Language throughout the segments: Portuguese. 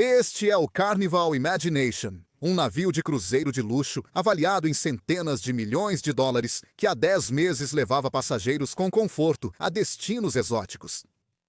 Este é o Carnival Imagination, um navio de cruzeiro de luxo avaliado em centenas de milhões de dólares que há 10 meses levava passageiros com conforto a destinos exóticos.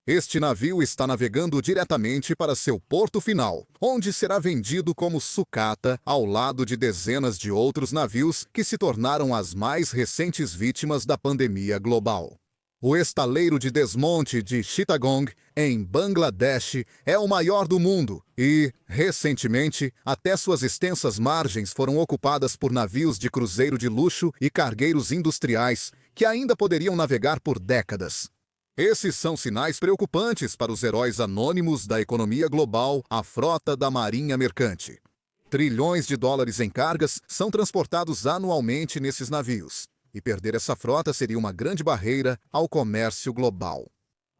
Este navio está navegando diretamente para seu porto final, onde será vendido como sucata ao lado de dezenas de outros navios que se tornaram as mais recentes vítimas da pandemia global. O estaleiro de desmonte de Chittagong, em Bangladesh, é o maior do mundo e, recentemente, até suas extensas margens foram ocupadas por navios de cruzeiro de luxo e cargueiros industriais que ainda poderiam navegar por décadas. Esses são sinais preocupantes para os heróis anônimos da economia global, a frota da Marinha Mercante. Trilhões de dólares em cargas são transportados anualmente nesses navios. E perder essa frota seria uma grande barreira ao comércio global.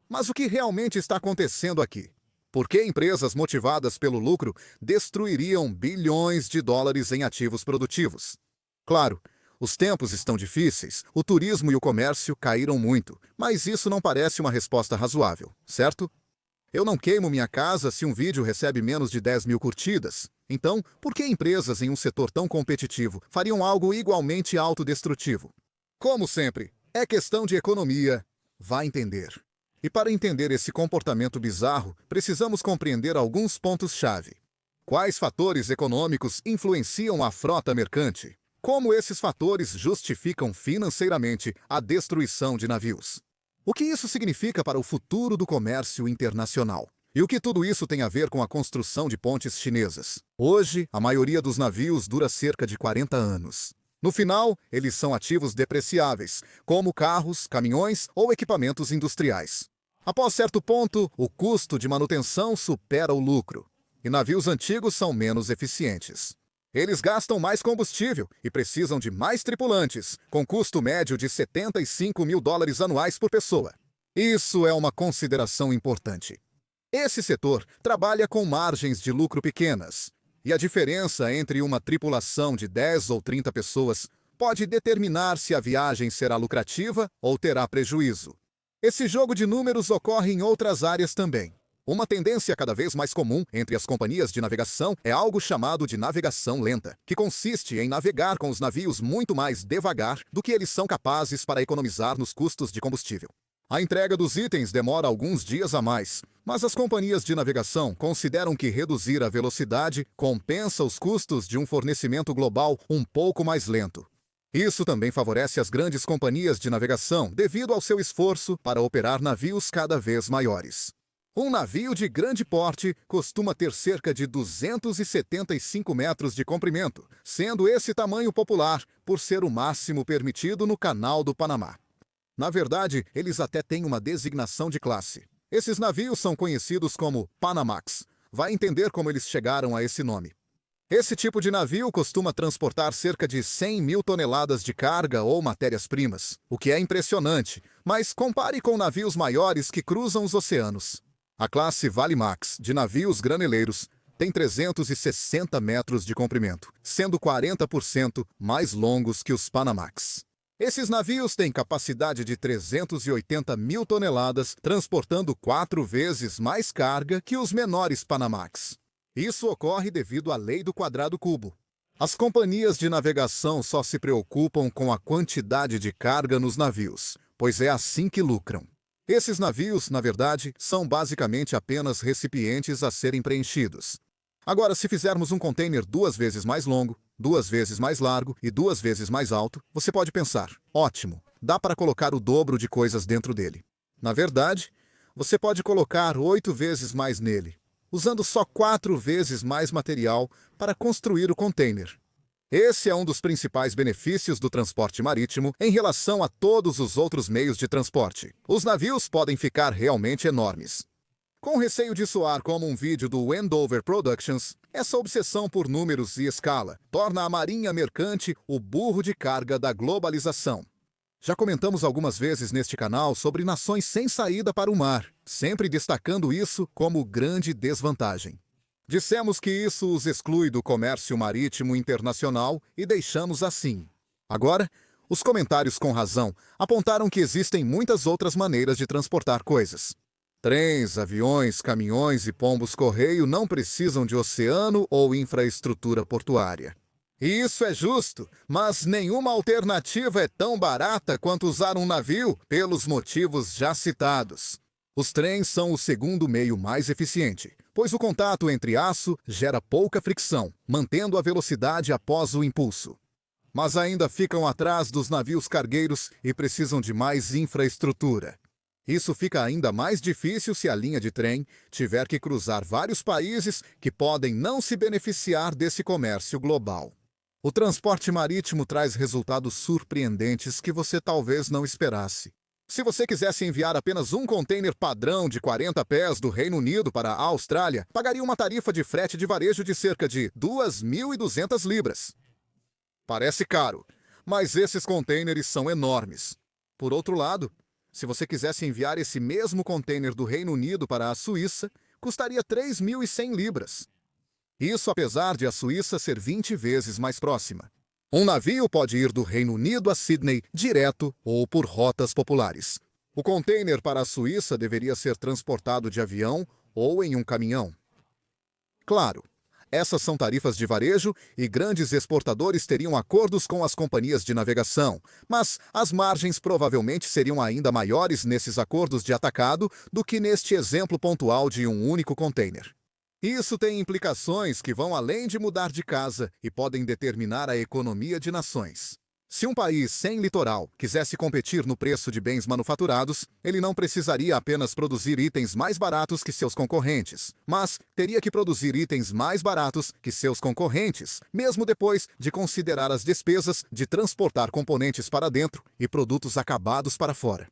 Mas o que realmente está acontecendo aqui? Por que empresas motivadas pelo lucro destruiriam bilhões de dólares em ativos produtivos? Claro, os tempos estão difíceis, o turismo e o comércio caíram muito, mas isso não parece uma resposta razoável, certo? Eu não queimo minha casa se um vídeo recebe menos de 10 mil curtidas. Então, por que empresas em um setor tão competitivo fariam algo igualmente autodestrutivo? Como sempre, é questão de economia. Vá entender. E para entender esse comportamento bizarro, precisamos compreender alguns pontos-chave. Quais fatores econômicos influenciam a frota mercante? Como esses fatores justificam financeiramente a destruição de navios? O que isso significa para o futuro do comércio internacional? E o que tudo isso tem a ver com a construção de pontes chinesas? Hoje, a maioria dos navios dura cerca de 40 anos. No final, eles são ativos depreciáveis, como carros, caminhões ou equipamentos industriais. Após certo ponto, o custo de manutenção supera o lucro, e navios antigos são menos eficientes. Eles gastam mais combustível e precisam de mais tripulantes, com custo médio de 75 mil dólares anuais por pessoa. Isso é uma consideração importante. Esse setor trabalha com margens de lucro pequenas, e a diferença entre uma tripulação de 10 ou 30 pessoas pode determinar se a viagem será lucrativa ou terá prejuízo. Esse jogo de números ocorre em outras áreas também. Uma tendência cada vez mais comum entre as companhias de navegação é algo chamado de navegação lenta, que consiste em navegar com os navios muito mais devagar do que eles são capazes para economizar nos custos de combustível. A entrega dos itens demora alguns dias a mais, mas as companhias de navegação consideram que reduzir a velocidade compensa os custos de um fornecimento global um pouco mais lento. Isso também favorece as grandes companhias de navegação devido ao seu esforço para operar navios cada vez maiores. Um navio de grande porte costuma ter cerca de 275 metros de comprimento, sendo esse tamanho popular por ser o máximo permitido no Canal do Panamá. Na verdade, eles até têm uma designação de classe. Esses navios são conhecidos como Panamax. Vai entender como eles chegaram a esse nome. Esse tipo de navio costuma transportar cerca de 100 mil toneladas de carga ou matérias-primas, o que é impressionante, mas compare com navios maiores que cruzam os oceanos. A classe Valimax, de navios graneleiros, tem 360 metros de comprimento, sendo 40% mais longos que os Panamax. Esses navios têm capacidade de 380 mil toneladas, transportando 4 vezes mais carga que os menores Panamax. Isso ocorre devido à lei do quadrado cubo. As companhias de navegação só se preocupam com a quantidade de carga nos navios, pois é assim que lucram. Esses navios, na verdade, são basicamente apenas recipientes a serem preenchidos. Agora, se fizermos um container 2 vezes mais longo, 2 vezes mais largo e 2 vezes mais alto, você pode pensar, ótimo, dá para colocar o dobro de coisas dentro dele. Na verdade, você pode colocar 8 vezes mais nele, usando só 4 vezes mais material para construir o container. Esse é um dos principais benefícios do transporte marítimo em relação a todos os outros meios de transporte. Os navios podem ficar realmente enormes. Com receio de soar como um vídeo do Wendover Productions, essa obsessão por números e escala torna a marinha mercante o burro de carga da globalização. Já comentamos algumas vezes neste canal sobre nações sem saída para o mar, sempre destacando isso como grande desvantagem. Dissemos que isso os exclui do comércio marítimo internacional e deixamos assim. Agora, os comentários com razão apontaram que existem muitas outras maneiras de transportar coisas. Trens, aviões, caminhões e pombos-correio não precisam de oceano ou infraestrutura portuária. E isso é justo, mas nenhuma alternativa é tão barata quanto usar um navio pelos motivos já citados. Os trens são o segundo meio mais eficiente, pois o contato entre aço gera pouca fricção, mantendo a velocidade após o impulso. Mas ainda ficam atrás dos navios cargueiros e precisam de mais infraestrutura. Isso fica ainda mais difícil se a linha de trem tiver que cruzar vários países que podem não se beneficiar desse comércio global. O transporte marítimo traz resultados surpreendentes que você talvez não esperasse. Se você quisesse enviar apenas um container padrão de 40 pés do Reino Unido para a Austrália, pagaria uma tarifa de frete de varejo de cerca de 2.200 libras. Parece caro, mas esses containers são enormes. Por outro lado, se você quisesse enviar esse mesmo container do Reino Unido para a Suíça, custaria 3.100 libras. Isso apesar de a Suíça ser 20 vezes mais próxima. Um navio pode ir do Reino Unido a Sydney direto ou por rotas populares. O container para a Suíça deveria ser transportado de avião ou em um caminhão. Claro, essas são tarifas de varejo e grandes exportadores teriam acordos com as companhias de navegação, mas as margens provavelmente seriam ainda maiores nesses acordos de atacado do que neste exemplo pontual de um único container. Isso tem implicações que vão além de mudar de casa e podem determinar a economia de nações. Se um país sem litoral quisesse competir no preço de bens manufaturados, ele não precisaria apenas produzir itens mais baratos que seus concorrentes, mas teria que produzir itens mais baratos que seus concorrentes, mesmo depois de considerar as despesas de transportar componentes para dentro e produtos acabados para fora.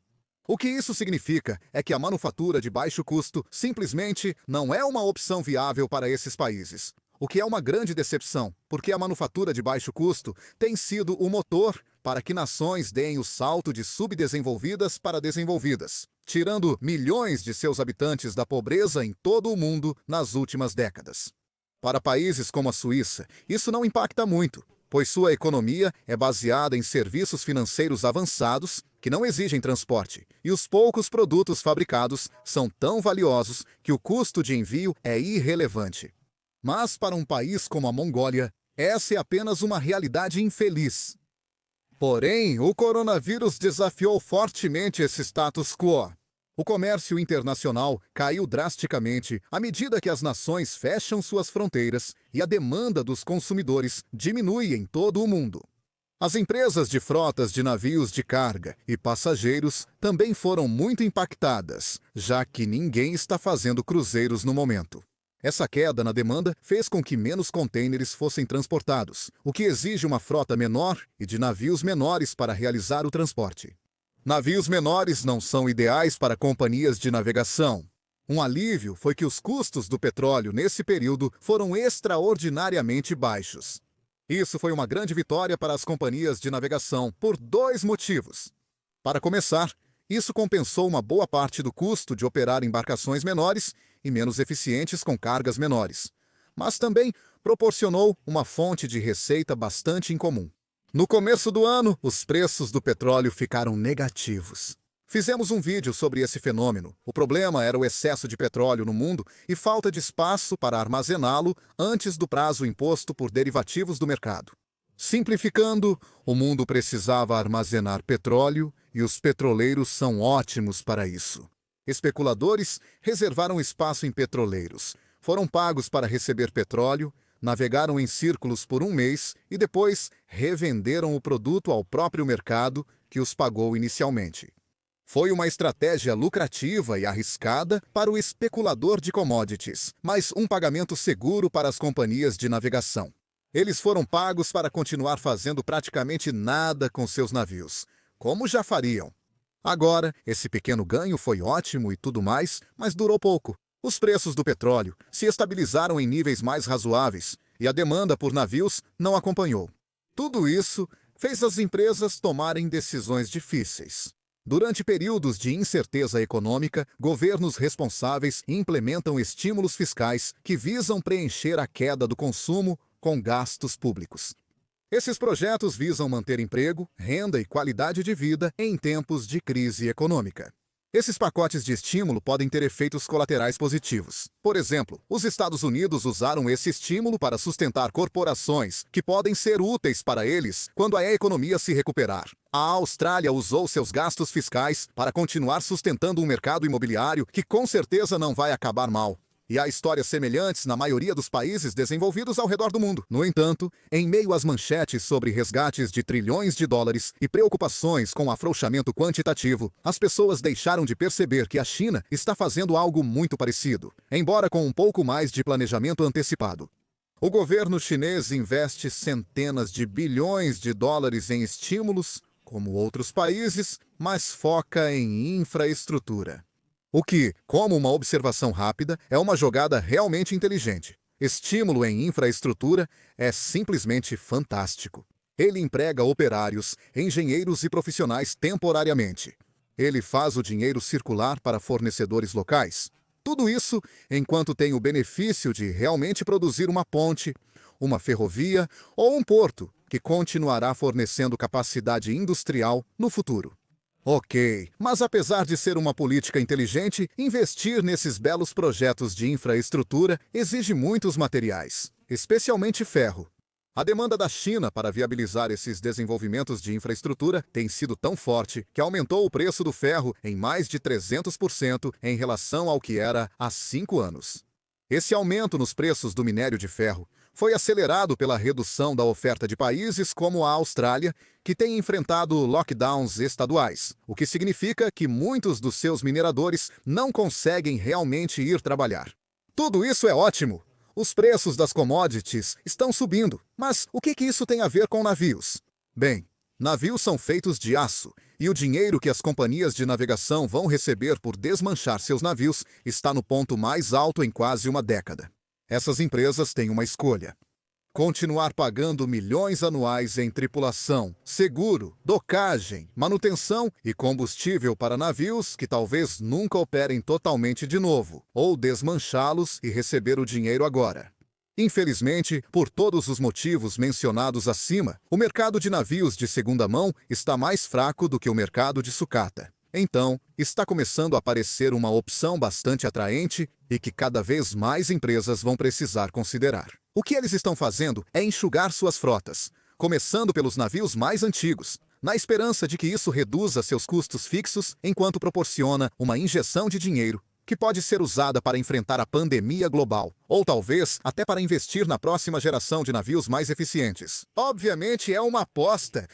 O que isso significa é que a manufatura de baixo custo simplesmente não é uma opção viável para esses países. O que é uma grande decepção, porque a manufatura de baixo custo tem sido o motor para que nações deem o salto de subdesenvolvidas para desenvolvidas, tirando milhões de seus habitantes da pobreza em todo o mundo nas últimas décadas. Para países como a Suíça, isso não impacta muito, pois sua economia é baseada em serviços financeiros avançados que não exigem transporte, e os poucos produtos fabricados são tão valiosos que o custo de envio é irrelevante. Mas para um país como a Mongólia, essa é apenas uma realidade infeliz. Porém, o coronavírus desafiou fortemente esse status quo. O comércio internacional caiu drasticamente à medida que as nações fecham suas fronteiras e a demanda dos consumidores diminui em todo o mundo. As empresas de frotas de navios de carga e passageiros também foram muito impactadas, já que ninguém está fazendo cruzeiros no momento. Essa queda na demanda fez com que menos contêineres fossem transportados, o que exige uma frota menor e de navios menores para realizar o transporte. Navios menores não são ideais para companhias de navegação. Um alívio foi que os custos do petróleo nesse período foram extraordinariamente baixos. Isso foi uma grande vitória para as companhias de navegação por 2 motivos. Para começar, isso compensou uma boa parte do custo de operar embarcações menores e menos eficientes com cargas menores, mas também proporcionou uma fonte de receita bastante incomum. No começo do ano, os preços do petróleo ficaram negativos. Fizemos um vídeo sobre esse fenômeno. O problema era o excesso de petróleo no mundo e falta de espaço para armazená-lo antes do prazo imposto por derivativos do mercado. Simplificando, o mundo precisava armazenar petróleo e os petroleiros são ótimos para isso. Especuladores reservaram espaço em petroleiros, foram pagos para receber petróleo, navegaram em círculos por 1 mês e depois revenderam o produto ao próprio mercado que os pagou inicialmente. Foi uma estratégia lucrativa e arriscada para o especulador de commodities, mas um pagamento seguro para as companhias de navegação. Eles foram pagos para continuar fazendo praticamente nada com seus navios, como já fariam. Agora, esse pequeno ganho foi ótimo e tudo mais, mas durou pouco. Os preços do petróleo se estabilizaram em níveis mais razoáveis e a demanda por navios não acompanhou. Tudo isso fez as empresas tomarem decisões difíceis. Durante períodos de incerteza econômica, governos responsáveis implementam estímulos fiscais que visam preencher a queda do consumo com gastos públicos. Esses projetos visam manter emprego, renda e qualidade de vida em tempos de crise econômica. Esses pacotes de estímulo podem ter efeitos colaterais positivos. Por exemplo, os Estados Unidos usaram esse estímulo para sustentar corporações que podem ser úteis para eles quando a economia se recuperar. A Austrália usou seus gastos fiscais para continuar sustentando um mercado imobiliário que com certeza não vai acabar mal. E há histórias semelhantes na maioria dos países desenvolvidos ao redor do mundo. No entanto, em meio às manchetes sobre resgates de trilhões de dólares e preocupações com o afrouxamento quantitativo, as pessoas deixaram de perceber que a China está fazendo algo muito parecido, embora com um pouco mais de planejamento antecipado. O governo chinês investe centenas de bilhões de dólares em estímulos, como outros países, mas foca em infraestrutura. O que, como uma observação rápida, é uma jogada realmente inteligente. Estímulo em infraestrutura é simplesmente fantástico. Ele emprega operários, engenheiros e profissionais temporariamente. Ele faz o dinheiro circular para fornecedores locais. Tudo isso enquanto tem o benefício de realmente produzir uma ponte, uma ferrovia ou um porto que continuará fornecendo capacidade industrial no futuro. Ok, mas apesar de ser uma política inteligente, investir nesses belos projetos de infraestrutura exige muitos materiais, especialmente ferro. A demanda da China para viabilizar esses desenvolvimentos de infraestrutura tem sido tão forte que aumentou o preço do ferro em mais de 300% em relação ao que era há 5 anos. Esse aumento nos preços do minério de ferro foi acelerado pela redução da oferta de países como a Austrália, que tem enfrentado lockdowns estaduais, o que significa que muitos dos seus mineradores não conseguem realmente ir trabalhar. Tudo isso é ótimo. Os preços das commodities estão subindo, mas o que isso tem a ver com navios? Bem, navios são feitos de aço, e o dinheiro que as companhias de navegação vão receber por desmanchar seus navios está no ponto mais alto em quase uma década. Essas empresas têm uma escolha: continuar pagando milhões anuais em tripulação, seguro, docagem, manutenção e combustível para navios que talvez nunca operem totalmente de novo, ou desmanchá-los e receber o dinheiro agora. Infelizmente, por todos os motivos mencionados acima, o mercado de navios de segunda mão está mais fraco do que o mercado de sucata. Então, está começando a aparecer uma opção bastante atraente e que cada vez mais empresas vão precisar considerar. O que eles estão fazendo é enxugar suas frotas, começando pelos navios mais antigos, na esperança de que isso reduza seus custos fixos enquanto proporciona uma injeção de dinheiro que pode ser usada para enfrentar a pandemia global, ou talvez até para investir na próxima geração de navios mais eficientes. Obviamente é uma aposta.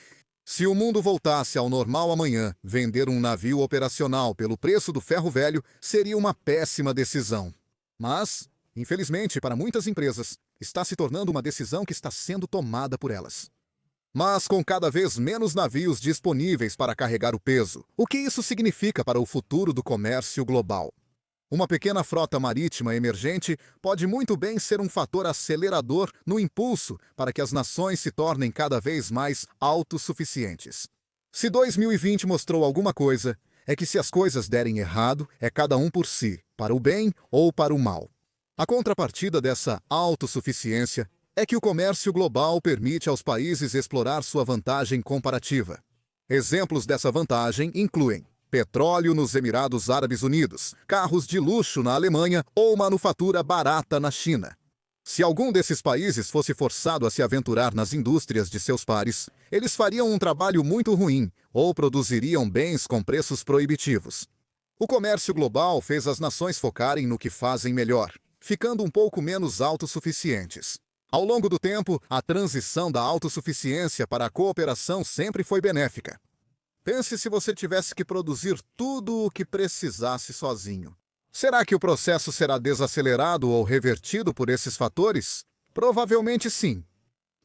Se o mundo voltasse ao normal amanhã, vender um navio operacional pelo preço do ferro velho seria uma péssima decisão. Mas, infelizmente para muitas empresas, está se tornando uma decisão que está sendo tomada por elas. Mas com cada vez menos navios disponíveis para carregar o peso, o que isso significa para o futuro do comércio global? Uma pequena frota marítima emergente pode muito bem ser um fator acelerador no impulso para que as nações se tornem cada vez mais autossuficientes. Se 2020 mostrou alguma coisa, é que se as coisas derem errado, é cada um por si, para o bem ou para o mal. A contrapartida dessa autossuficiência é que o comércio global permite aos países explorar sua vantagem comparativa. Exemplos dessa vantagem incluem petróleo nos Emirados Árabes Unidos, carros de luxo na Alemanha ou manufatura barata na China. Se algum desses países fosse forçado a se aventurar nas indústrias de seus pares, eles fariam um trabalho muito ruim ou produziriam bens com preços proibitivos. O comércio global fez as nações focarem no que fazem melhor, ficando um pouco menos autossuficientes. Ao longo do tempo, a transição da autossuficiência para a cooperação sempre foi benéfica. Pense se você tivesse que produzir tudo o que precisasse sozinho. Será que o processo será desacelerado ou revertido por esses fatores? Provavelmente sim.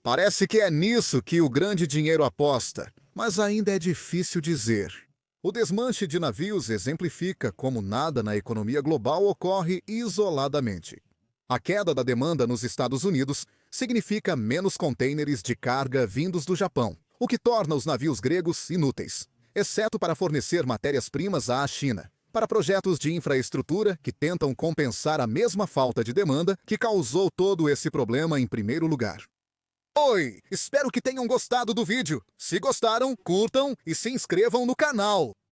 Parece que é nisso que o grande dinheiro aposta, mas ainda é difícil dizer. O desmanche de navios exemplifica como nada na economia global ocorre isoladamente. A queda da demanda nos Estados Unidos significa menos contêineres de carga vindos do Japão, o que torna os navios gregos inúteis, exceto para fornecer matérias-primas à China, para projetos de infraestrutura que tentam compensar a mesma falta de demanda que causou todo esse problema em primeiro lugar. Oi! Espero que tenham gostado do vídeo. Se gostaram, curtam e se inscrevam no canal.